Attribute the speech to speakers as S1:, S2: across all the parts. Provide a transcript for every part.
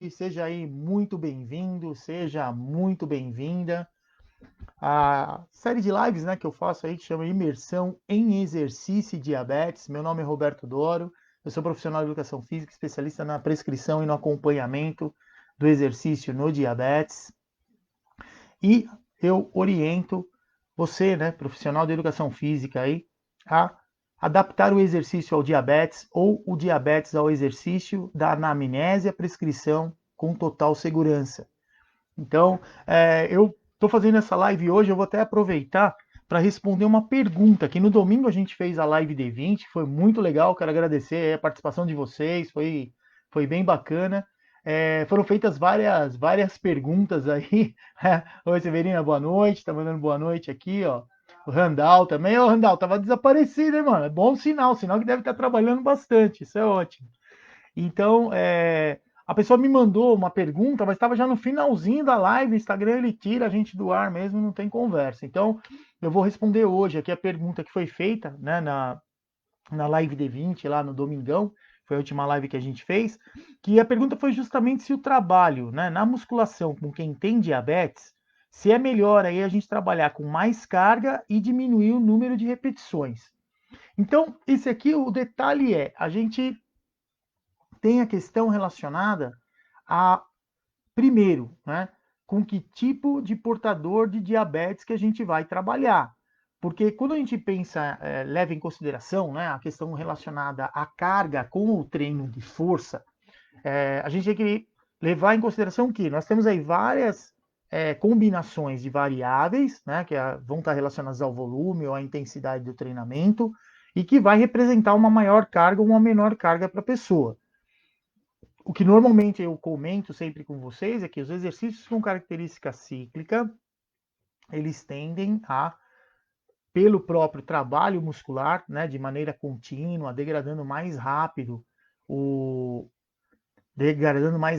S1: Seja aí muito bem-vindo, seja muito bem-vinda. A série de lives, né, que eu faço aí, que chama Imersão em Exercício e Diabetes. Meu nome é Roberto Doro, eu sou profissional de educação física, especialista na prescrição e no acompanhamento do exercício no diabetes. E eu oriento você, né, profissional de educação física aí, a adaptar o exercício ao diabetes ou o diabetes ao exercício da anamnese e a prescrição com total segurança. Então, eu estou fazendo essa live hoje, eu vou até aproveitar para responder uma pergunta, que no domingo a gente fez a live D20, foi muito legal, quero agradecer a participação de vocês, foi bem bacana. Foram feitas várias perguntas aí. Oi, Severina, boa noite, tá mandando boa noite aqui, ó. O Randall também. Ô, Randall, tava desaparecido, hein, mano? É bom sinal que deve estar trabalhando bastante, isso é ótimo. Então, a pessoa me mandou uma pergunta, mas estava já no finalzinho da live. O Instagram ele tira a gente do ar mesmo, não tem conversa. Então, eu vou responder hoje aqui a pergunta que foi feita, né, na live D20, lá no Domingão, foi a última live que a gente fez, que a pergunta foi justamente se o trabalho, né, na musculação com quem tem diabetes, se é melhor aí a gente trabalhar com mais carga e diminuir o número de repetições. Então, esse aqui, o detalhe é, a gente tem a questão relacionada a, primeiro, né, com que tipo de portador de diabetes que a gente vai trabalhar. Porque quando a gente pensa, leva em consideração, né, a questão relacionada à carga com o treino de força, a gente tem que levar em consideração que nós temos aí várias combinações de variáveis, né, que vão estar relacionadas ao volume ou à intensidade do treinamento, e que vai representar uma maior carga ou uma menor carga para a pessoa. O que normalmente eu comento sempre com vocês é que os exercícios com característica cíclica, eles tendem a, pelo próprio trabalho muscular, né, de maneira contínua, o degradando mais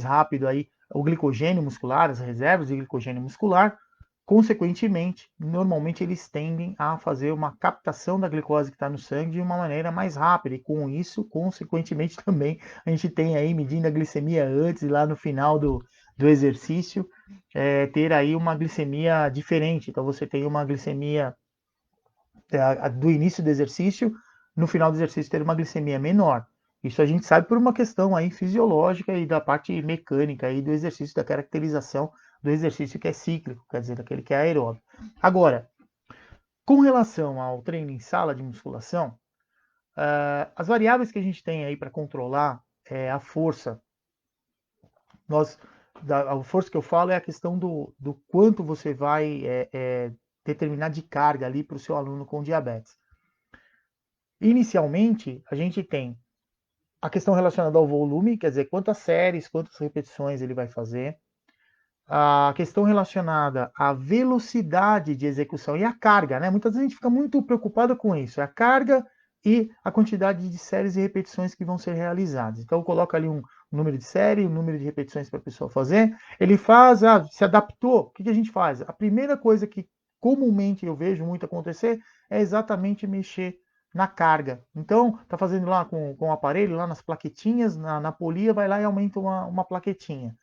S1: rápido aí o glicogênio muscular, as reservas de glicogênio muscular, consequentemente, normalmente eles tendem a fazer uma captação da glicose que está no sangue de uma maneira mais rápida, e com isso, consequentemente, também a gente tem aí medindo a glicemia antes e lá no final do exercício, ter aí uma glicemia diferente. Então você tem uma glicemia do início do exercício, no final do exercício ter uma glicemia menor. Isso a gente sabe por uma questão aí fisiológica e da parte mecânica aí do exercício, da caracterização do exercício que é cíclico, quer dizer, daquele que é aeróbio. Agora, com relação ao treino em sala de musculação, as variáveis que a gente tem aí para controlar a força, a força que eu falo é a questão do quanto você vai determinar de carga ali para o seu aluno com diabetes. Inicialmente, a gente tem a questão relacionada ao volume, quer dizer, quantas séries, quantas repetições ele vai fazer. A questão relacionada à velocidade de execução e a carga, né? Muitas vezes a gente fica muito preocupado com isso, a carga e a quantidade de séries e repetições que vão ser realizadas. Então, coloca ali um número de série, um número de repetições para a pessoa fazer. Ele faz, se adaptou, o que a gente faz? A primeira coisa que comumente eu vejo muito acontecer é exatamente mexer na carga. Então, tá fazendo lá com o aparelho, lá nas plaquetinhas, na polia, vai lá e aumenta uma plaquetinha.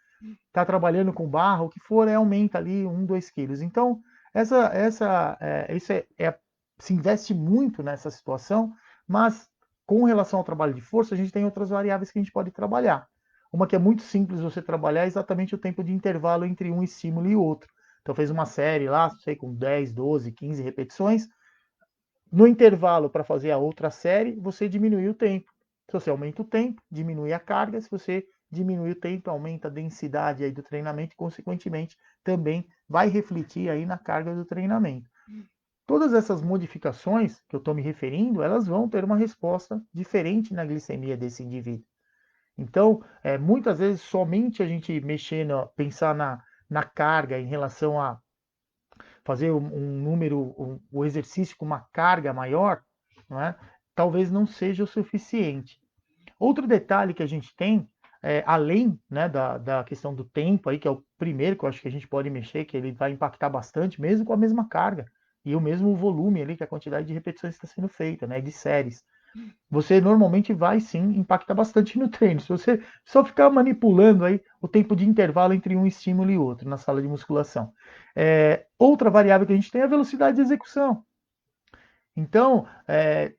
S1: Tá trabalhando com barra, o que for, aumenta ali 2 quilos. Então, isso se investe muito nessa situação, mas com relação ao trabalho de força, a gente tem outras variáveis que a gente pode trabalhar. Uma que é muito simples você trabalhar é exatamente o tempo de intervalo entre um estímulo e outro. Então, fez uma série lá, sei, com 10, 12, 15 repetições, no intervalo para fazer a outra série, você diminui o tempo. Se você aumenta o tempo, diminui a carga. Se você diminui o tempo, aumenta a densidade aí do treinamento e, consequentemente, também vai refletir aí na carga do treinamento. Todas essas modificações que eu estou me referindo, elas vão ter uma resposta diferente na glicemia desse indivíduo. Então, muitas vezes, somente a gente pensar na carga em relação a fazer um número, o exercício com uma carga maior, não é? Talvez não seja o suficiente. Outro detalhe que a gente tem, além, né, da questão do tempo, aí, que é o primeiro que eu acho que a gente pode mexer, que ele vai impactar bastante, mesmo com a mesma carga e o mesmo volume ali, que é a quantidade de repetições que está sendo feita, né, de séries. você normalmente vai sim impactar bastante no treino. Se você só ficar manipulando aí o tempo de intervalo entre um estímulo e outro na sala de musculação. Outra variável que a gente tem é a velocidade de execução. Então, é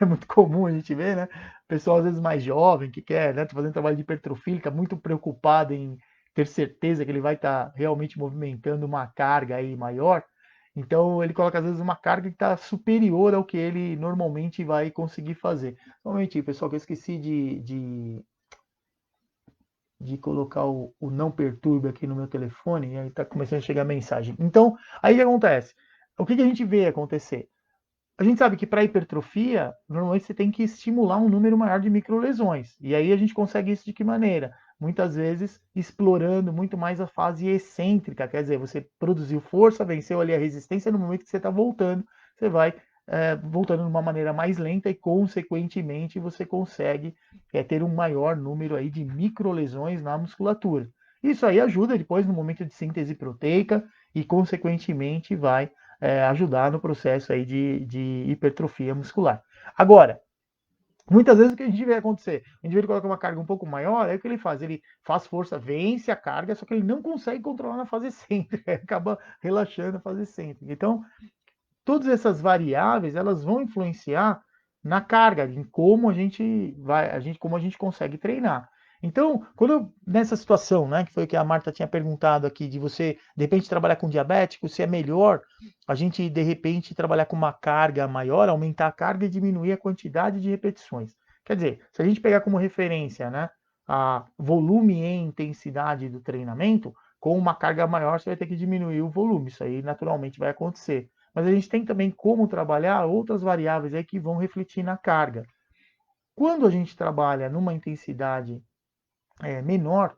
S1: muito comum a gente ver, né? Pessoal às vezes mais jovem que quer, né, tá fazendo trabalho de hipertrofia, fica muito preocupado em ter certeza que ele vai estar realmente movimentando uma carga aí maior. Então ele coloca às vezes uma carga que está superior ao que ele normalmente vai conseguir fazer. Normalmente, pessoal, que eu esqueci de colocar o não perturbe aqui no meu telefone, e aí está começando a chegar mensagem. Então, aí o que acontece? O que a gente vê acontecer? A gente sabe que para hipertrofia, normalmente você tem que estimular um número maior de microlesões. E aí a gente consegue isso de que maneira? Muitas vezes explorando muito mais a fase excêntrica, quer dizer, você produziu força, venceu ali a resistência, no momento que você está voltando, você vai voltando de uma maneira mais lenta e, consequentemente, você consegue ter um maior número aí de microlesões na musculatura. Isso aí ajuda depois no momento de síntese proteica e, consequentemente, vai ajudar no processo aí de hipertrofia muscular. Agora, muitas vezes o que a gente vê acontecer, o indivíduo coloca uma carga um pouco maior, aí o que ele faz? Ele faz força, vence a carga, só que ele não consegue controlar na fase excêntrica, acaba relaxando na fase excêntrica. Então, todas essas variáveis, elas vão influenciar na carga, em como como a gente consegue treinar. Então, nessa situação, né, que foi o que a Marta tinha perguntado aqui, de você, de repente, trabalhar com diabético, se é melhor a gente, de repente, trabalhar com uma carga maior, aumentar a carga e diminuir a quantidade de repetições. Quer dizer, se a gente pegar como referência, né, a volume e intensidade do treinamento, com uma carga maior, você vai ter que diminuir o volume. Isso aí, naturalmente, vai acontecer. Mas a gente tem também como trabalhar outras variáveis aí que vão refletir na carga. Quando a gente trabalha numa intensidade menor,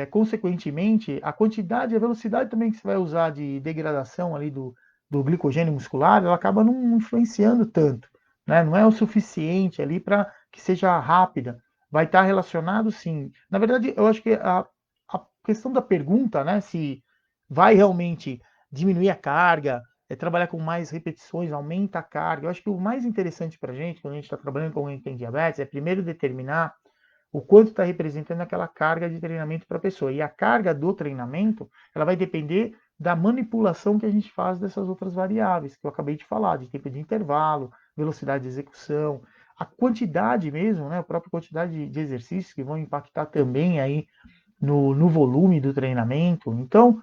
S1: consequentemente, a quantidade e a velocidade também que você vai usar de degradação ali do glicogênio muscular, ela acaba não influenciando tanto, né? Não é o suficiente ali para que seja rápida. Vai estar relacionado, sim. Na verdade, eu acho que a questão da pergunta, né, se vai realmente diminuir a carga, trabalhar com mais repetições, aumenta a carga. Eu acho que o mais interessante para a gente, quando a gente está trabalhando com alguém que tem diabetes, é primeiro determinar o quanto está representando aquela carga de treinamento para a pessoa. E a carga do treinamento, ela vai depender da manipulação que a gente faz dessas outras variáveis, que eu acabei de falar, de tempo de intervalo, velocidade de execução, a quantidade mesmo, né, a própria quantidade de exercícios que vão impactar também aí no volume do treinamento. Então,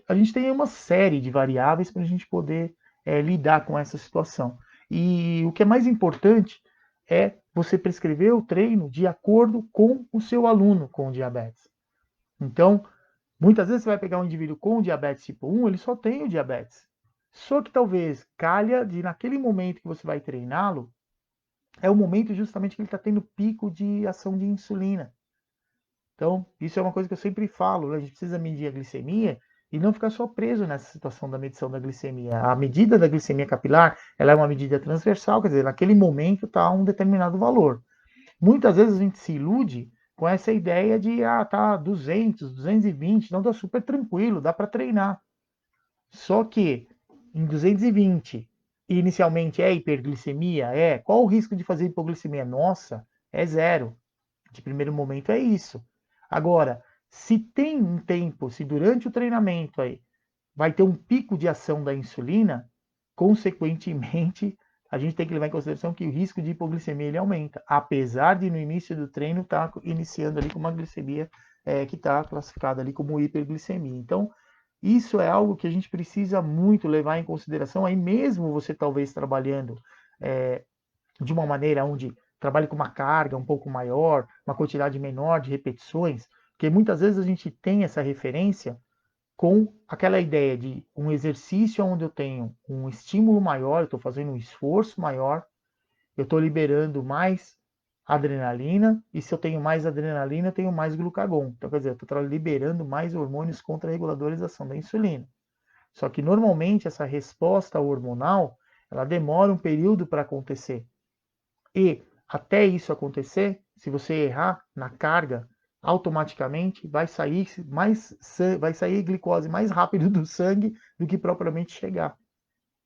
S1: a gente tem uma série de variáveis para a gente poder lidar com essa situação. E o que é mais importante é você prescrever o treino de acordo com o seu aluno com diabetes. Então, muitas vezes você vai pegar um indivíduo com diabetes tipo 1, ele só tem o diabetes. Só que talvez calha de naquele momento que você vai treiná-lo, é o momento justamente que ele está tendo pico de ação de insulina. Então, isso é uma coisa que eu sempre falo, né? A gente precisa medir a glicemia e não ficar só preso nessa situação da medição da glicemia. A medida da glicemia capilar, ela é uma medida transversal, quer dizer, naquele momento está um determinado valor. Muitas vezes a gente se ilude com essa ideia de, tá 200, 220, não, tá super tranquilo, dá para treinar. Só que em 220, inicialmente é hiperglicemia? Qual o risco de fazer hipoglicemia? Nossa, é zero. De primeiro momento é isso. Agora, se tem um tempo, se durante o treinamento aí vai ter um pico de ação da insulina, consequentemente, a gente tem que levar em consideração que o risco de hipoglicemia ele aumenta, apesar de no início do treino estar iniciando ali com uma glicemia que está classificada ali como hiperglicemia. Então, isso é algo que a gente precisa muito levar em consideração, aí mesmo você talvez trabalhando de uma maneira onde trabalhe com uma carga um pouco maior, uma quantidade menor de repetições, porque muitas vezes a gente tem essa referência com aquela ideia de um exercício onde eu tenho um estímulo maior, eu estou fazendo um esforço maior, eu estou liberando mais adrenalina, e se eu tenho mais adrenalina, eu tenho mais glucagon. Então, quer dizer, eu estou liberando mais hormônios contra-reguladores da ação da insulina. Só que normalmente essa resposta hormonal, ela demora um período para acontecer. E até isso acontecer, se você errar na carga, automaticamente vai sair glicose mais rápido do sangue do que propriamente chegar.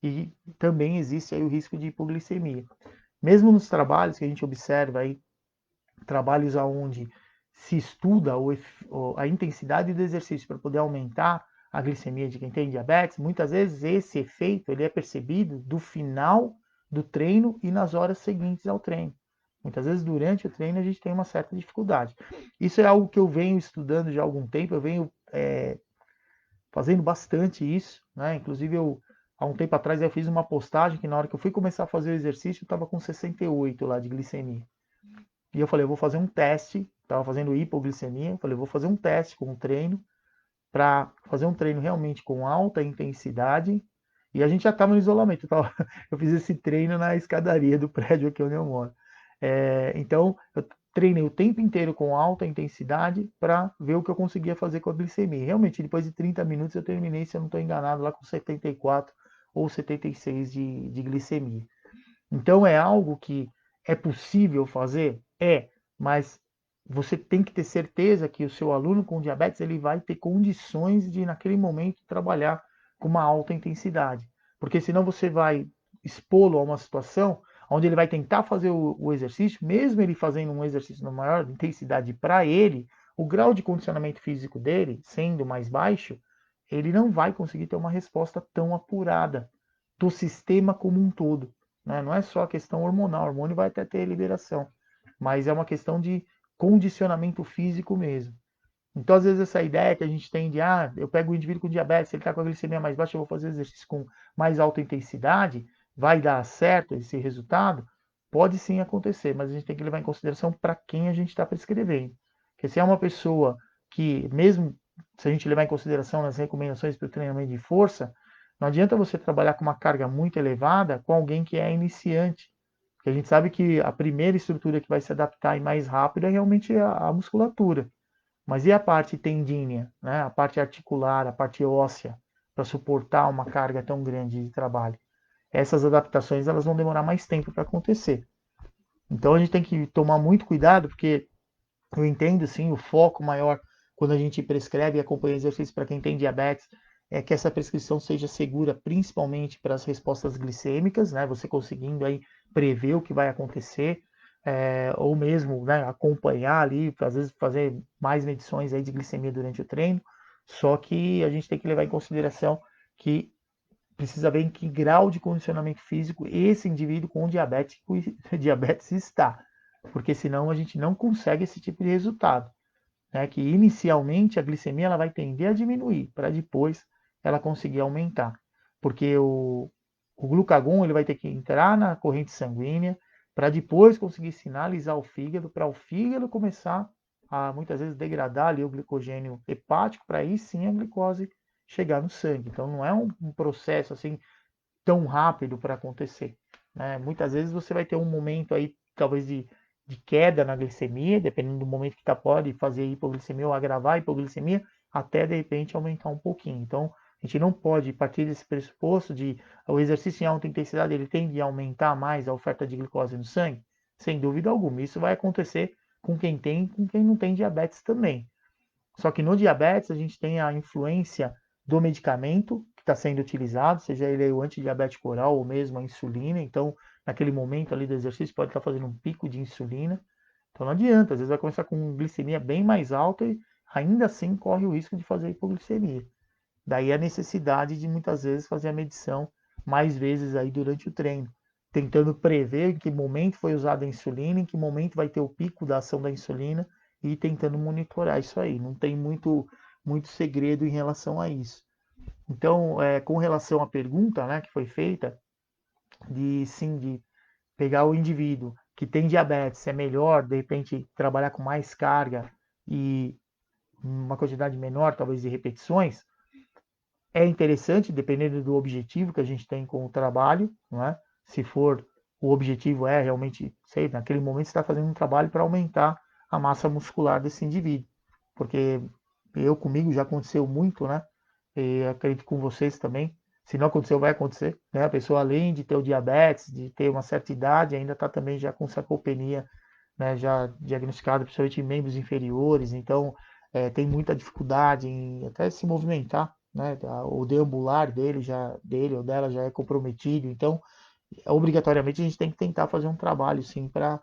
S1: e também existe aí o risco de hipoglicemia. Mesmo nos trabalhos que a gente observa aí, trabalhos onde se estuda a intensidade do exercício para poder aumentar a glicemia de quem tem diabetes, muitas vezes esse efeito ele é percebido do final do treino e nas horas seguintes ao treino. Muitas vezes durante o treino a gente tem uma certa dificuldade. Isso é algo que eu venho estudando já há algum tempo, eu venho fazendo bastante isso, né? Inclusive há um tempo atrás eu fiz uma postagem que na hora que eu fui começar a fazer o exercício eu estava com 68 lá de glicemia. E eu falei, eu vou fazer um teste, estava fazendo hipoglicemia, eu falei, eu vou fazer um teste com um treino, para fazer um treino realmente com alta intensidade, e a gente já estava no isolamento, eu fiz esse treino na escadaria do prédio aqui onde eu moro. Então, eu treinei o tempo inteiro com alta intensidade para ver o que eu conseguia fazer com a glicemia. Realmente, depois de 30 minutos eu terminei, se eu não estou enganado, lá com 74 ou 76 de glicemia. Então é algo que é possível fazer? É, mas você tem que ter certeza que o seu aluno com diabetes ele vai ter condições de, naquele momento, trabalhar com uma alta intensidade. Porque senão você vai expô-lo a uma situação onde ele vai tentar fazer o exercício, mesmo ele fazendo um exercício na maior intensidade para ele, o grau de condicionamento físico dele, sendo mais baixo, ele não vai conseguir ter uma resposta tão apurada do sistema como um todo. Né? Não é só a questão hormonal, o hormônio vai até ter liberação, mas é uma questão de condicionamento físico mesmo. Então, às vezes, essa ideia que a gente tem de, eu pego o indivíduo com diabetes, ele está com a glicemia mais baixa, eu vou fazer exercício com mais alta intensidade, vai dar certo esse resultado? Pode sim acontecer, mas a gente tem que levar em consideração para quem a gente está prescrevendo. Porque se é uma pessoa que, mesmo se a gente levar em consideração nas recomendações para o treinamento de força, não adianta você trabalhar com uma carga muito elevada com alguém que é iniciante. Porque a gente sabe que a primeira estrutura que vai se adaptar e mais rápido é realmente a musculatura. Mas e a parte tendínea, né? A parte articular, a parte óssea, para suportar uma carga tão grande de trabalho? Essas adaptações elas vão demorar mais tempo para acontecer. Então a gente tem que tomar muito cuidado, porque eu entendo sim o foco maior quando a gente prescreve e acompanha exercícios para quem tem diabetes, é que essa prescrição seja segura, principalmente para as respostas glicêmicas, né? Você conseguindo aí prever o que vai acontecer, ou mesmo, né, acompanhar ali, às vezes fazer mais medições aí de glicemia durante o treino. Só que a gente tem que levar em consideração que precisa ver em que grau de condicionamento físico esse indivíduo com diabetes está, porque senão a gente não consegue esse tipo de resultado, né? Que inicialmente a glicemia ela vai tender a diminuir para depois ela conseguir aumentar, porque o glucagon ele vai ter que entrar na corrente sanguínea para depois conseguir sinalizar o fígado, para o fígado começar a muitas vezes degradar ali o glicogênio hepático, para aí sim a glicose chegar no sangue. Então não é um processo assim tão rápido para acontecer, né? Muitas vezes você vai ter um momento aí, talvez de queda na glicemia, dependendo do momento que está, pode fazer hipoglicemia ou agravar a hipoglicemia, até de repente aumentar um pouquinho. Então, a gente não pode partir desse pressuposto de o exercício em alta intensidade ele tende a aumentar mais a oferta de glicose no sangue? Sem dúvida alguma. Isso vai acontecer com quem tem e com quem não tem diabetes também. Só que no diabetes a gente tem a influência do medicamento que está sendo utilizado, seja ele o antidiabético oral ou mesmo a insulina. Então, naquele momento ali do exercício, pode estar fazendo um pico de insulina. Então não adianta, às vezes vai começar com glicemia bem mais alta e ainda assim corre o risco de fazer hipoglicemia. Daí a necessidade de muitas vezes fazer a medição mais vezes aí durante o treino, tentando prever em que momento foi usada a insulina, em que momento vai ter o pico da ação da insulina e tentando monitorar isso aí. Não tem muito segredo em relação a isso. Então, com relação à pergunta, né, que foi feita, de pegar o indivíduo que tem diabetes, é melhor de repente trabalhar com mais carga e uma quantidade menor, talvez, de repetições, é interessante, dependendo do objetivo que a gente tem com o trabalho, não é? Se for o objetivo é realmente, sei, naquele momento você está fazendo um trabalho para aumentar a massa muscular desse indivíduo, porque eu comigo já aconteceu muito, né? E acredito com vocês também. Se não aconteceu, vai acontecer, né? A pessoa além de ter o diabetes, de ter uma certa idade, ainda está também já com sarcopenia, né? Já diagnosticada, principalmente em membros inferiores, então tem muita dificuldade em até se movimentar, né? O deambular dele ou dela já é comprometido, então obrigatoriamente a gente tem que tentar fazer um trabalho sim para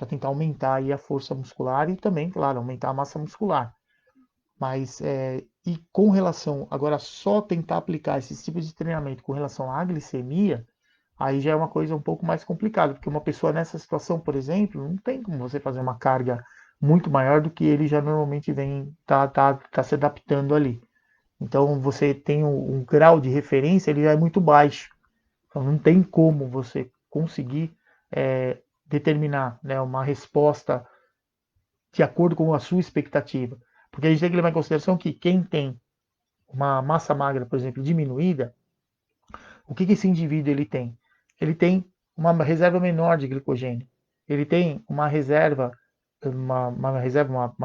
S1: tentar aumentar aí a força muscular e também, claro, aumentar a massa muscular. Mas e com relação agora só tentar aplicar esses tipos de treinamento com relação à glicemia, aí já é uma coisa um pouco mais complicada, porque uma pessoa nessa situação, por exemplo, não tem como você fazer uma carga muito maior do que ele já normalmente vem tá se adaptando ali. Então você tem um grau de referência, ele já é muito baixo. Então não tem como você conseguir determinar, né, uma resposta de acordo com a sua expectativa. Porque a gente tem que levar em consideração que quem tem uma massa magra, por exemplo, diminuída, o que esse indivíduo ele tem? Ele tem uma reserva menor de glicogênio. Ele tem uma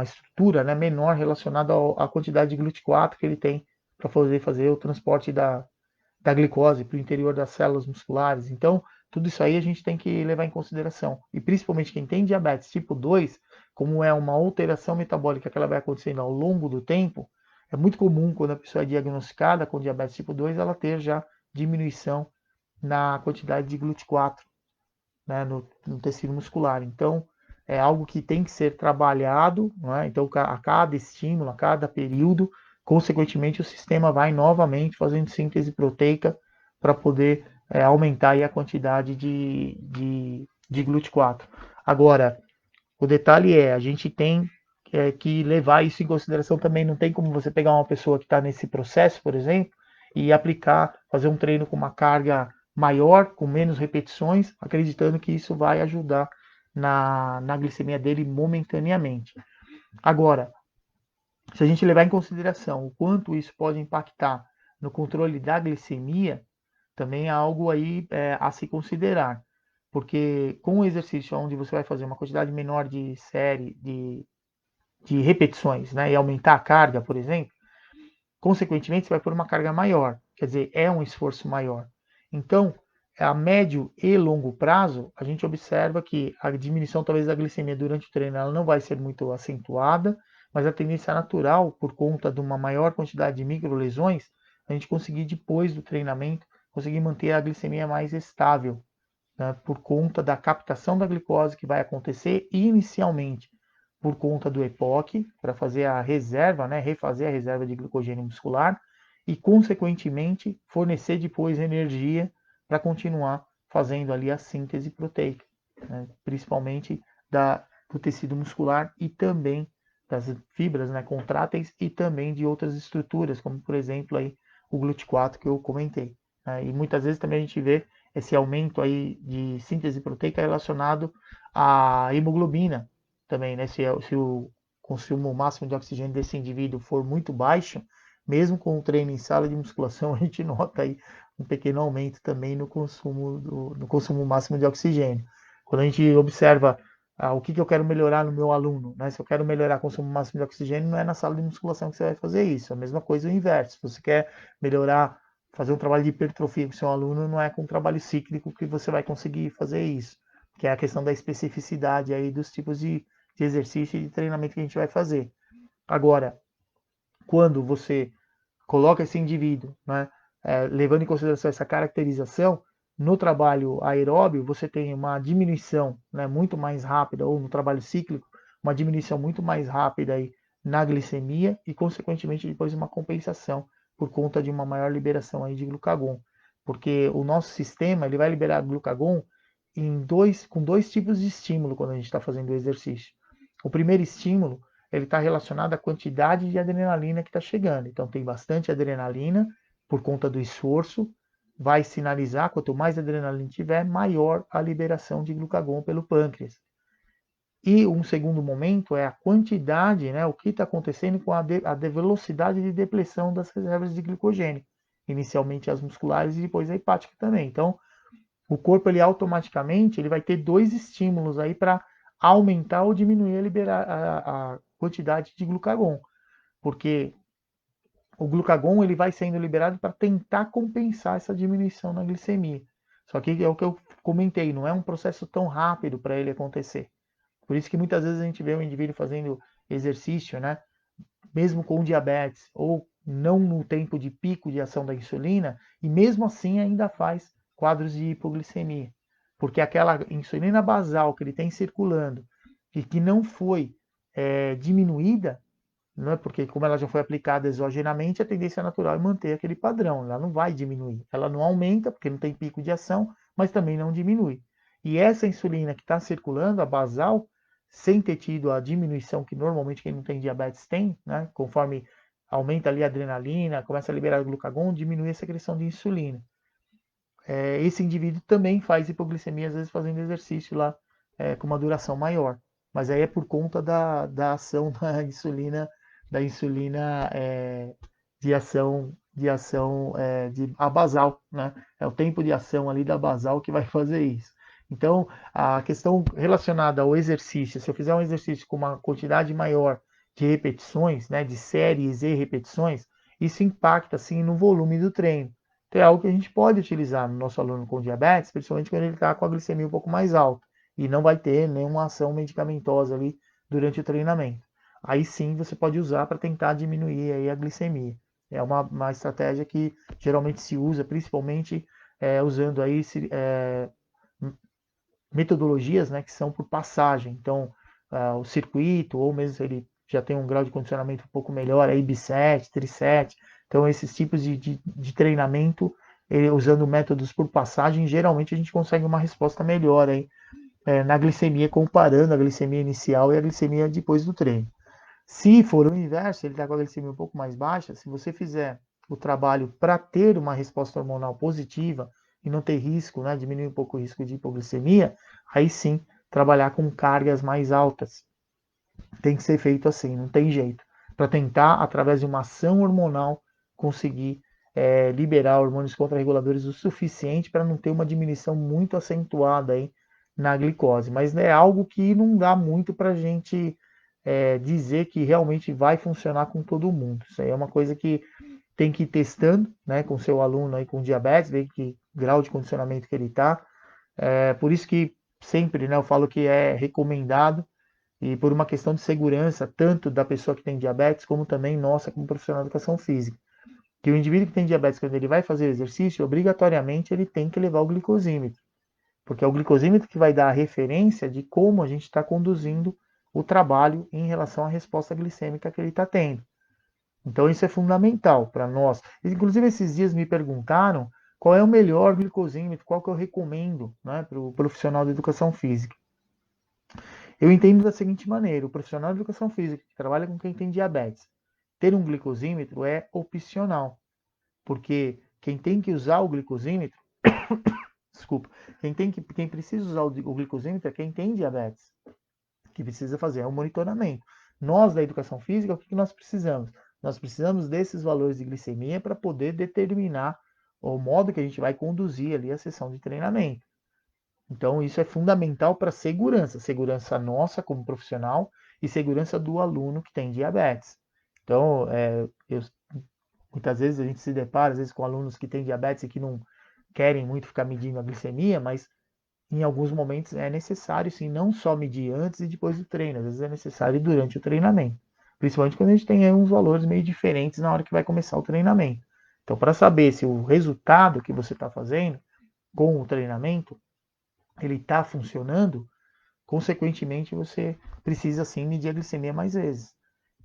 S1: estrutura, né, menor relacionada à quantidade de GLUT4 que ele tem para fazer o transporte da glicose para o interior das células musculares. Então, tudo isso aí a gente tem que levar em consideração. E principalmente quem tem diabetes tipo 2, como é uma alteração metabólica que ela vai acontecendo ao longo do tempo, é muito comum quando a pessoa é diagnosticada com diabetes tipo 2, ela ter já diminuição na quantidade de GLUT4, né, no tecido muscular. Então, é algo que tem que ser trabalhado, né? Então, a cada estímulo, a cada período, consequentemente, o sistema vai novamente fazendo síntese proteica para poder aumentar aí a quantidade de GLUT4. Agora, o detalhe é, a gente tem que levar isso em consideração também. Não tem como você pegar uma pessoa que está nesse processo, por exemplo, e aplicar, fazer um treino com uma carga maior, com menos repetições, acreditando que isso vai ajudar na glicemia dele momentaneamente. Agora, se a gente levar em consideração o quanto isso pode impactar no controle da glicemia, também é algo aí a se considerar. Porque com o exercício onde você vai fazer uma quantidade menor de série, de repetições, né, e aumentar a carga, por exemplo, consequentemente você vai pôr uma carga maior, quer dizer, é um esforço maior. Então, a médio e longo prazo, a gente observa que a diminuição talvez da glicemia durante o treino ela não vai ser muito acentuada, mas a tendência natural, por conta de uma maior quantidade de microlesões, a gente conseguir depois do treinamento, conseguir manter a glicemia mais estável, né, por conta da captação da glicose que vai acontecer inicialmente por conta do EPOC, para fazer a reserva, né, refazer a reserva de glicogênio muscular e, consequentemente, fornecer depois energia para continuar fazendo ali a síntese proteica, né, principalmente do tecido muscular e também das fibras, né, contráteis e também de outras estruturas, como por exemplo aí o GLUT4 que eu comentei. Né, e muitas vezes também a gente vê esse aumento aí de síntese proteica relacionado à hemoglobina também, né? Se o consumo máximo de oxigênio desse indivíduo for muito baixo, mesmo com o treino em sala de musculação, a gente nota aí um pequeno aumento também no consumo máximo de oxigênio. Quando a gente observa o que eu quero melhorar no meu aluno, né? Se eu quero melhorar o consumo máximo de oxigênio, não é na sala de musculação que você vai fazer isso. A mesma coisa o inverso. Se você quer melhorar fazer um trabalho de hipertrofia com seu aluno, não é com um trabalho cíclico que você vai conseguir fazer isso, que é a questão da especificidade aí dos tipos de exercício e de treinamento que a gente vai fazer. Agora, quando você coloca esse indivíduo, né, levando em consideração essa caracterização, no trabalho aeróbio você tem uma diminuição, né, muito mais rápida, ou no trabalho cíclico, uma diminuição muito mais rápida aí na glicemia e, consequentemente, depois uma compensação por conta de uma maior liberação aí de glucagon. Porque o nosso sistema ele vai liberar glucagon com dois tipos de estímulo quando a gente está fazendo o exercício. O primeiro estímulo ele está relacionado à quantidade de adrenalina que está chegando. Então tem bastante adrenalina por conta do esforço, vai sinalizar, quanto mais adrenalina tiver, maior a liberação de glucagon pelo pâncreas. E um segundo momento é a quantidade, né, o que está acontecendo com a velocidade de depleção das reservas de glicogênio, inicialmente as musculares e depois a hepática também. Então, o corpo ele automaticamente ele vai ter dois estímulos aí para aumentar ou diminuir a quantidade de glucagon, porque o glucagon ele vai sendo liberado para tentar compensar essa diminuição na glicemia. Só que é o que eu comentei, não é um processo tão rápido para ele acontecer. Por isso que muitas vezes a gente vê um indivíduo fazendo exercício, né, mesmo com diabetes ou não no tempo de pico de ação da insulina, e mesmo assim ainda faz quadros de hipoglicemia. Porque aquela insulina basal que ele tem circulando e que não foi diminuída, não é porque como ela já foi aplicada exogenamente, a tendência natural é manter aquele padrão, ela não vai diminuir, ela não aumenta porque não tem pico de ação, mas também não diminui. E essa insulina que está circulando, a basal, sem ter tido a diminuição que normalmente quem não tem diabetes tem, né, conforme aumenta ali a adrenalina, começa a liberar glucagon, diminui a secreção de insulina. Esse indivíduo também faz hipoglicemia, às vezes fazendo exercício lá com uma duração maior. Mas aí é por conta da ação da insulina de a basal, né? É o tempo de ação ali da basal que vai fazer isso. Então, a questão relacionada ao exercício, se eu fizer um exercício com uma quantidade maior de repetições, né, de séries e repetições, isso impacta assim no volume do treino. Então é algo que a gente pode utilizar no nosso aluno com diabetes, principalmente quando ele está com a glicemia um pouco mais alta e não vai ter nenhuma ação medicamentosa ali durante o treinamento. Aí sim você pode usar para tentar diminuir aí a glicemia. É uma estratégia que geralmente se usa, principalmente usando aí metodologias, né, que são por passagem. Então, o circuito, ou mesmo se ele já tem um grau de condicionamento um pouco melhor, aí bisete, trisete. Então, esses tipos de treinamento, usando métodos por passagem, geralmente a gente consegue uma resposta melhor aí, na glicemia, comparando a glicemia inicial e a glicemia depois do treino. Se for o inverso, ele está com a glicemia um pouco mais baixa, se você fizer o trabalho para ter uma resposta hormonal positiva e não ter risco, né, diminuir um pouco o risco de hipoglicemia, aí sim trabalhar com cargas mais altas. Tem que ser feito assim, não tem jeito. Para tentar, através de uma ação hormonal, conseguir liberar hormônios contrarreguladores o suficiente para não ter uma diminuição muito acentuada aí na glicose. Mas é algo que não dá muito para a gente dizer que realmente vai funcionar com todo mundo. Isso aí é uma coisa que tem que ir testando, né, com seu aluno aí com diabetes, ver que grau de condicionamento que ele está. Por isso que sempre, né, eu falo que é recomendado e por uma questão de segurança, tanto da pessoa que tem diabetes, como também nossa, como profissional de educação física. Que o indivíduo que tem diabetes, quando ele vai fazer exercício, obrigatoriamente ele tem que levar o glicosímetro. Porque é o glicosímetro que vai dar a referência de como a gente está conduzindo o trabalho em relação à resposta glicêmica que ele está tendo. Então isso é fundamental para nós. Inclusive esses dias me perguntaram qual é o melhor glicosímetro, qual que eu recomendo, né, para o profissional de educação física. Eu entendo da seguinte maneira: o profissional de educação física que trabalha com quem tem diabetes, ter um glicosímetro é opcional, porque quem tem que usar o glicosímetro, desculpa, quem precisa usar o glicosímetro é quem tem diabetes, que precisa fazer o monitoramento. Nós da educação física, o que nós precisamos? Nós precisamos desses valores de glicemia para poder determinar o modo que a gente vai conduzir ali a sessão de treinamento. Então, isso é fundamental para segurança, segurança nossa como profissional e segurança do aluno que tem diabetes. Então, muitas vezes a gente se depara, às vezes, com alunos que têm diabetes e que não querem muito ficar medindo a glicemia, mas em alguns momentos é necessário, sim, não só medir antes e depois do treino, às vezes é necessário durante o treinamento. Principalmente quando a gente tem uns valores meio diferentes na hora que vai começar o treinamento. Então, para saber se o resultado que você está fazendo com o treinamento ele está funcionando, consequentemente você precisa sim medir a glicemia mais vezes.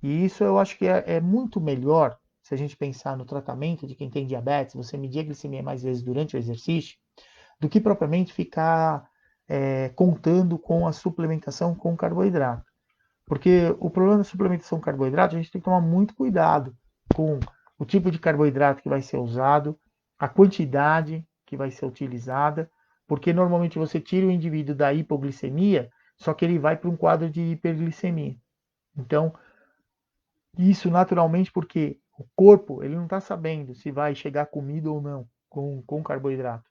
S1: E isso eu acho que é muito melhor se a gente pensar no tratamento de quem tem diabetes, você medir a glicemia mais vezes durante o exercício, do que propriamente ficar contando com a suplementação com carboidrato. Porque o problema da suplementação com carboidrato, a gente tem que tomar muito cuidado com o tipo de carboidrato que vai ser usado, a quantidade que vai ser utilizada, porque normalmente você tira o indivíduo da hipoglicemia, só que ele vai para um quadro de hiperglicemia. Então, isso naturalmente porque o corpo ele não está sabendo se vai chegar comida ou não com carboidrato.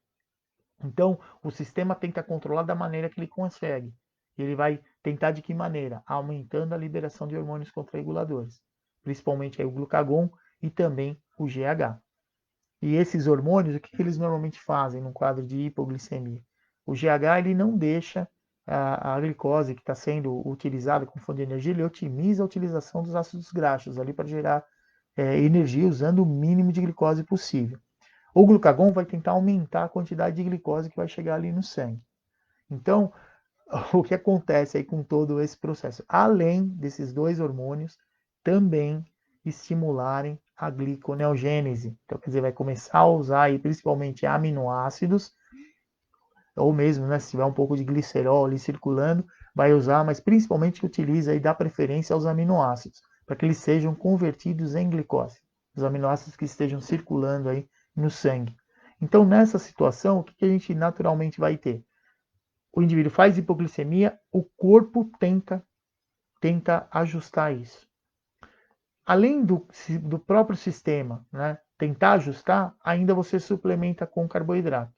S1: Então, o sistema tenta controlar da maneira que ele consegue. Ele vai tentar de que maneira? Aumentando a liberação de hormônios contrarreguladores, principalmente aí o glucagon e também o GH. E esses hormônios, o que eles normalmente fazem no quadro de hipoglicemia? O GH ele não deixa a glicose que está sendo utilizada como fonte de energia, ele otimiza a utilização dos ácidos graxos ali para gerar energia usando o mínimo de glicose possível. O glucagon vai tentar aumentar a quantidade de glicose que vai chegar ali no sangue. Então, o que acontece aí com todo esse processo? Além desses dois hormônios, também estimularem a gliconeogênese. Então, quer dizer, vai começar a usar aí principalmente aminoácidos, ou mesmo, né, se tiver um pouco de glicerol ali circulando, vai usar, mas principalmente utiliza e dá preferência aos aminoácidos, para que eles sejam convertidos em glicose. Os aminoácidos que estejam circulando aí no sangue. Então, nessa situação, o que a gente naturalmente vai ter? O indivíduo faz hipoglicemia, o corpo tenta ajustar isso. Além do próprio sistema, né, tentar ajustar, ainda você suplementa com carboidrato.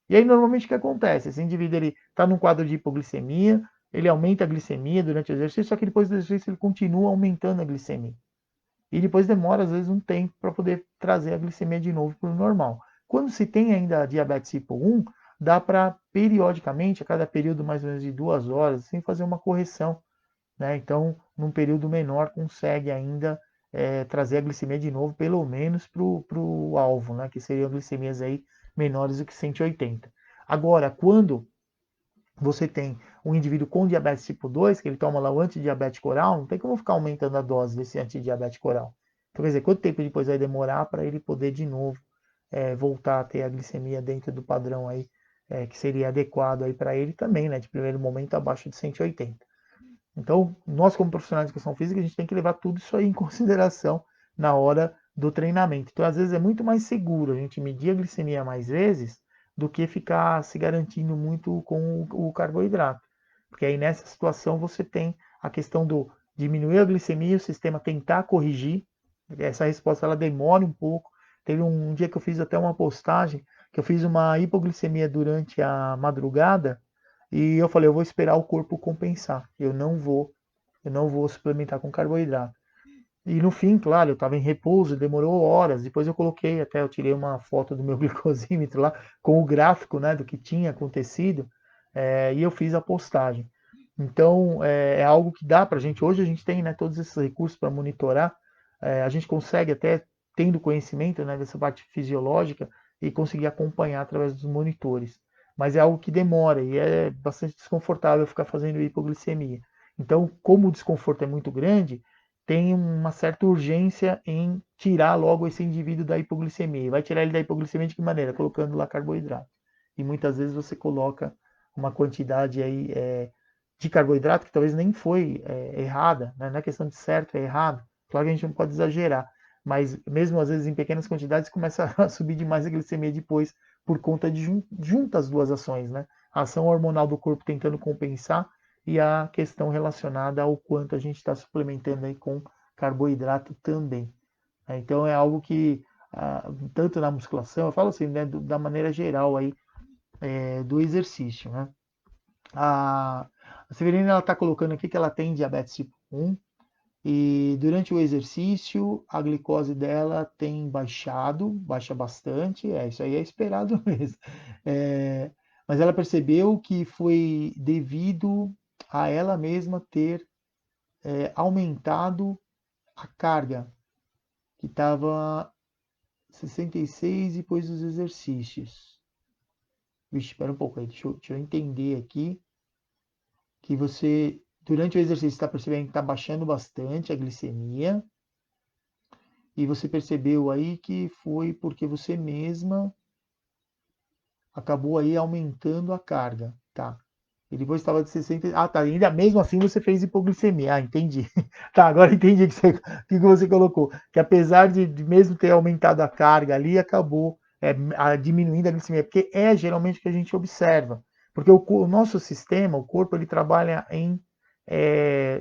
S1: E aí, normalmente, o que acontece? Esse indivíduo está num quadro de hipoglicemia, ele aumenta a glicemia durante o exercício, só que depois do exercício ele continua aumentando a glicemia. E depois demora, às vezes, um tempo para poder trazer a glicemia de novo para o normal. Quando se tem ainda diabetes tipo 1, dá para, periodicamente, a cada período mais ou menos de 2 horas, assim, fazer uma correção. Né? Então, num período menor, consegue ainda trazer a glicemia de novo, pelo menos para o alvo, né? Que seriam glicemias aí menores do que 180. Agora, quando você tem um indivíduo com diabetes tipo 2, que ele toma lá o antidiabético oral, não tem como ficar aumentando a dose desse antidiabético oral. Então, quer dizer, quanto tempo depois vai demorar para ele poder de novo voltar a ter a glicemia dentro do padrão aí, que seria adequado aí para ele também, né? De primeiro momento abaixo de 180. Então, nós como profissionais de educação física, a gente tem que levar tudo isso aí em consideração na hora do treinamento. Então, às vezes é muito mais seguro a gente medir a glicemia mais vezes do que ficar se garantindo muito com o carboidrato. Porque aí nessa situação você tem a questão do diminuir a glicemia e o sistema tentar corrigir. Essa resposta ela demora um pouco. Teve um dia que eu fiz até uma postagem que eu fiz uma hipoglicemia durante a madrugada e eu falei, eu vou esperar o corpo compensar. Eu não vou suplementar com carboidrato. E no fim, claro, eu estava em repouso, demorou horas. Depois eu coloquei, até eu tirei uma foto do meu glicosímetro lá com o gráfico, né, do que tinha acontecido, e eu fiz a postagem. Então é algo que dá para a gente. Hoje a gente tem, né, todos esses recursos para monitorar. A gente consegue até tendo conhecimento, né, dessa parte fisiológica e conseguir acompanhar através dos monitores. Mas é algo que demora e é bastante desconfortável ficar fazendo hipoglicemia. Então, como o desconforto é muito grande, tem uma certa urgência em tirar logo esse indivíduo da hipoglicemia. Vai tirar ele da hipoglicemia de que maneira? Colocando lá carboidrato. E muitas vezes você coloca uma quantidade aí de carboidrato que talvez nem foi errada, né? Não é questão de certo, é errado. Claro que a gente não pode exagerar, mas mesmo às vezes em pequenas quantidades começa a subir demais a glicemia depois por conta de juntas as duas ações, né? A ação hormonal do corpo tentando compensar e a questão relacionada ao quanto a gente está suplementando aí com carboidrato também. Então é algo que, tanto na musculação, eu falo assim, né, da maneira geral aí, do exercício. Né? A Severina está colocando aqui que ela tem diabetes tipo 1 e durante o exercício a glicose dela tem baixado, baixa bastante, isso aí é esperado mesmo. É, mas ela percebeu que foi devido a ela mesma ter aumentado a carga, que estava 66 depois dos exercícios. Vixe, espera um pouco aí, deixa eu entender aqui que você, durante o exercício, está percebendo que está baixando bastante a glicemia e você percebeu aí que foi porque você mesma acabou aí aumentando a carga, tá? E depois estava de 60. Ah, tá. Ainda mesmo assim você fez hipoglicemia. Ah, entendi. Tá, agora entendi que você colocou. Que apesar de mesmo ter aumentado a carga ali, acabou diminuindo a glicemia. Porque é geralmente o que a gente observa. Porque o nosso sistema, o corpo, ele trabalha em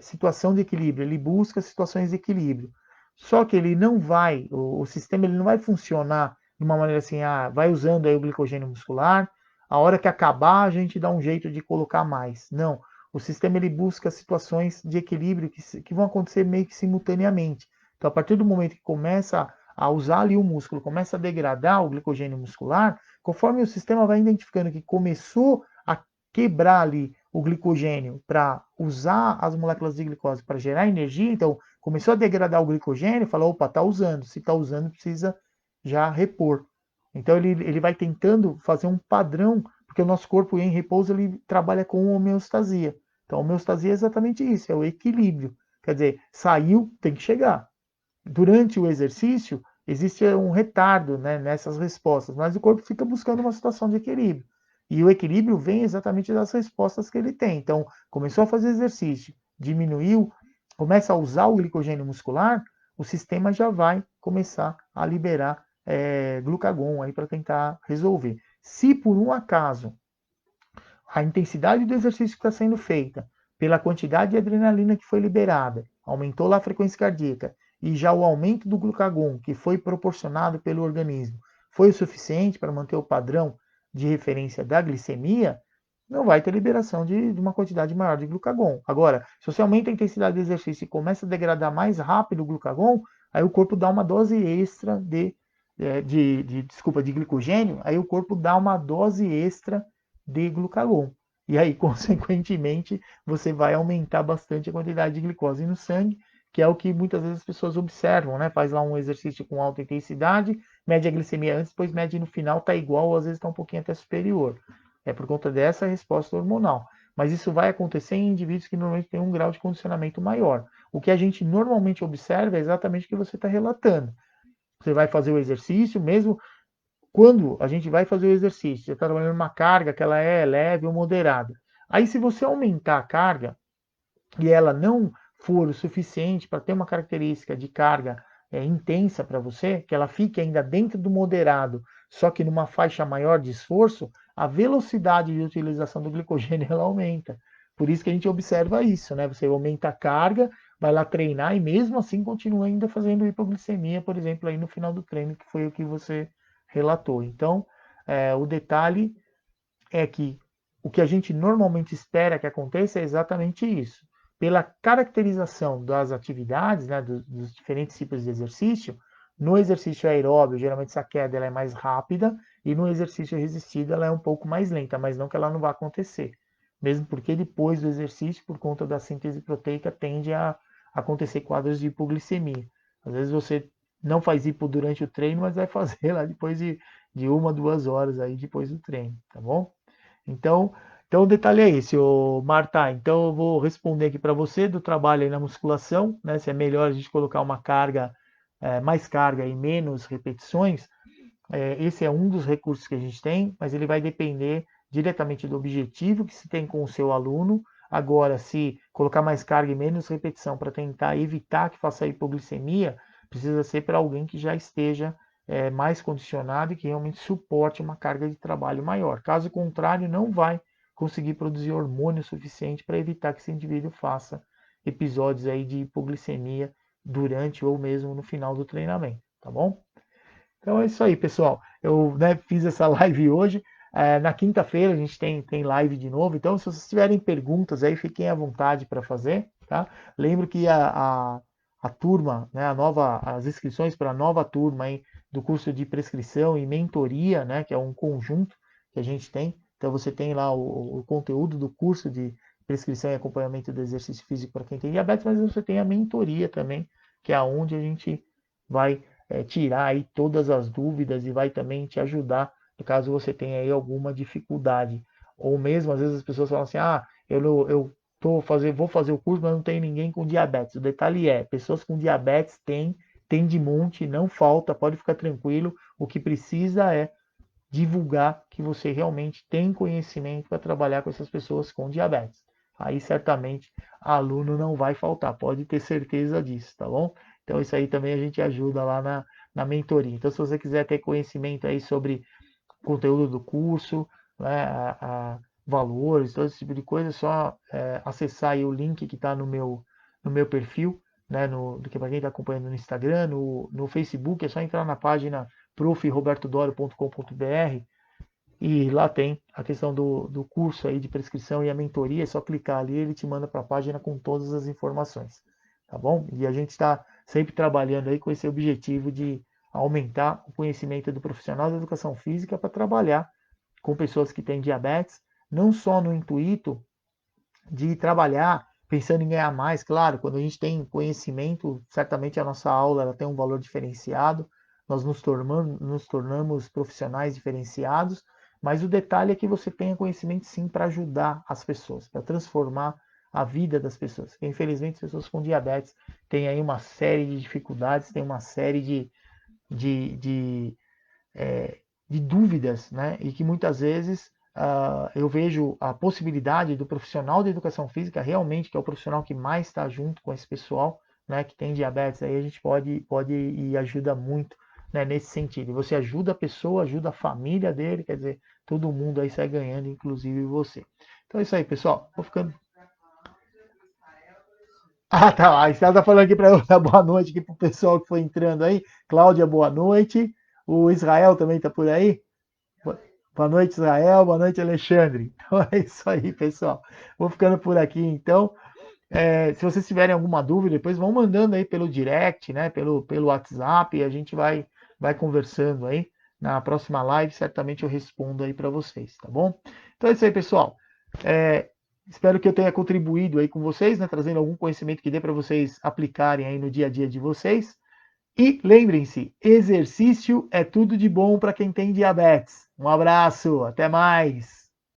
S1: situação de equilíbrio. Ele busca situações de equilíbrio. Só que ele não vai, o sistema ele não vai funcionar de uma maneira assim, vai usando aí o glicogênio muscular, a hora que acabar a gente dá um jeito de colocar mais. Não, o sistema ele busca situações de equilíbrio que vão acontecer meio que simultaneamente. Então, a partir do momento que começa a usar ali o músculo, começa a degradar o glicogênio muscular, conforme o sistema vai identificando que começou a quebrar ali o glicogênio para usar as moléculas de glicose para gerar energia, então Começou a degradar o glicogênio, fala, opa, está usando. Se está usando, precisa já repor. Então ele vai tentando fazer um padrão, porque o nosso corpo em repouso ele trabalha com homeostasia. Então a homeostasia é exatamente isso, é o equilíbrio. Quer dizer, saiu, tem que chegar. Durante o exercício, existe um retardo, né, nessas respostas, mas o corpo fica buscando uma situação de equilíbrio. E o equilíbrio vem exatamente das respostas que ele tem. Então, começou a fazer exercício, diminuiu, começa a usar o glicogênio muscular, o sistema já vai começar a liberar glucagon aí para tentar resolver. Se por um acaso a intensidade do exercício que está sendo feita, pela quantidade de adrenalina que foi liberada, aumentou lá a frequência cardíaca, e já o aumento do glucagon que foi proporcionado pelo organismo foi o suficiente para manter o padrão de referência da glicemia, não vai ter liberação de uma quantidade maior de glucagon. Agora, se você aumenta a intensidade do exercício e começa a degradar mais rápido o glucagon, aí o corpo dá uma dose extra de glicogênio, aí o corpo dá uma dose extra de glucagon. E aí, consequentemente, você vai aumentar bastante a quantidade de glicose no sangue, que é o que muitas vezes as pessoas observam, né? Faz lá um exercício com alta intensidade, mede a glicemia antes, depois mede no final, tá igual, ou às vezes está um pouquinho até superior. É por conta dessa resposta hormonal. Mas isso vai acontecer em indivíduos que normalmente têm um grau de condicionamento maior. O que a gente normalmente observa é exatamente o que você está relatando. Você vai fazer o exercício, mesmo quando a gente vai fazer o exercício, você está trabalhando uma carga que ela é leve ou moderada. Aí, se você aumentar a carga e ela não for o suficiente para ter uma característica de carga intensa para você, que ela fique ainda dentro do moderado, só que numa faixa maior de esforço, a velocidade de utilização do glicogênio ela aumenta. Por isso que a gente observa isso, né? Você aumenta a carga, vai lá treinar e mesmo assim continua ainda fazendo hipoglicemia, por exemplo, aí no final do treino, que foi o que você relatou. Então, o detalhe é que o que a gente normalmente espera que aconteça é exatamente isso. Pela caracterização das atividades, né, dos diferentes tipos de exercício, no exercício aeróbio, geralmente essa queda ela é mais rápida, e no exercício resistido ela é um pouco mais lenta, mas não que ela não vá acontecer. Mesmo porque depois do exercício, por conta da síntese proteica, tende a acontecer quadros de hipoglicemia. Às vezes você não faz hipo durante o treino, mas vai fazer lá depois de 1, 2 horas aí depois do treino, tá bom? Então o detalhe é esse, ô Marta. Então eu vou responder aqui para você do trabalho aí na musculação, né? Se é melhor a gente colocar uma carga, mais carga e menos repetições. Esse é um dos recursos que a gente tem, mas ele vai depender diretamente do objetivo que se tem com o seu aluno. Agora, se colocar mais carga e menos repetição para tentar evitar que faça hipoglicemia, precisa ser para alguém que já esteja mais condicionado e que realmente suporte uma carga de trabalho maior. Caso contrário, não vai conseguir produzir hormônio suficiente para evitar que esse indivíduo faça episódios aí de hipoglicemia durante ou mesmo no final do treinamento, tá bom? Então é isso aí, pessoal. Eu, né, fiz essa live hoje. Na quinta-feira a gente tem live de novo. Então, se vocês tiverem perguntas aí, fiquem à vontade para fazer, tá? Lembro que a turma, né, as inscrições para a nova turma aí do curso de prescrição e mentoria, né, que é um conjunto que a gente tem. Então, você tem lá o conteúdo do curso de prescrição e acompanhamento do exercício físico para quem tem diabetes, mas você tem a mentoria também, que é onde a gente vai tirar aí todas as dúvidas e vai também te ajudar caso você tenha aí alguma dificuldade. Ou mesmo, às vezes as pessoas falam assim, vou fazer o curso, mas não tem ninguém com diabetes. O detalhe é, pessoas com diabetes tem de monte, não falta, pode ficar tranquilo. O que precisa é divulgar que você realmente tem conhecimento para trabalhar com essas pessoas com diabetes. Aí certamente aluno não vai faltar, pode ter certeza disso, tá bom? Então isso aí também a gente ajuda lá na mentoria. Então se você quiser ter conhecimento aí sobre o conteúdo do curso, né, valores, todo esse tipo de coisa, é só acessar aí o link que está no meu perfil, né, para quem está acompanhando no Instagram, no Facebook, é só entrar na página profrobertodoro.com.br e lá tem a questão do curso aí de prescrição e a mentoria, é só clicar ali, ele te manda para a página com todas as informações, tá bom? E a gente está sempre trabalhando aí com esse objetivo de aumentar o conhecimento do profissional da educação física para trabalhar com pessoas que têm diabetes, não só no intuito de trabalhar pensando em ganhar mais, claro, quando a gente tem conhecimento, certamente a nossa aula ela tem um valor diferenciado, nós nos tornamos profissionais diferenciados, mas o detalhe é que você tenha conhecimento sim para ajudar as pessoas, para transformar a vida das pessoas. Porque, infelizmente, as pessoas com diabetes têm aí uma série de dificuldades, têm uma série de, de, é, de dúvidas, né? E que muitas vezes eu vejo a possibilidade do profissional de educação física realmente, que é o profissional que mais está junto com esse pessoal, né, que tem diabetes, aí a gente pode e ajuda muito, né, nesse sentido. E você ajuda a pessoa, ajuda a família dele, quer dizer, todo mundo aí sai ganhando, inclusive você. Então é isso aí, pessoal. Vou ficando. Ah, tá. A Estela tá falando aqui para eu dar boa noite aqui pro pessoal que foi entrando aí. Cláudia, boa noite. O Israel também tá por aí. Boa noite, Israel. Boa noite, Alexandre. Então é isso aí, pessoal. Vou ficando por aqui, então. Se vocês tiverem alguma dúvida, depois vão mandando aí pelo direct, né? Pelo WhatsApp, e a gente vai conversando aí. Na próxima live, certamente eu respondo aí para vocês, tá bom? Então é isso aí, pessoal. É, espero que eu tenha contribuído aí com vocês, né? Trazendo algum conhecimento que dê para vocês aplicarem aí no dia a dia de vocês. E lembrem-se, exercício é tudo de bom para quem tem diabetes. Um abraço, até mais!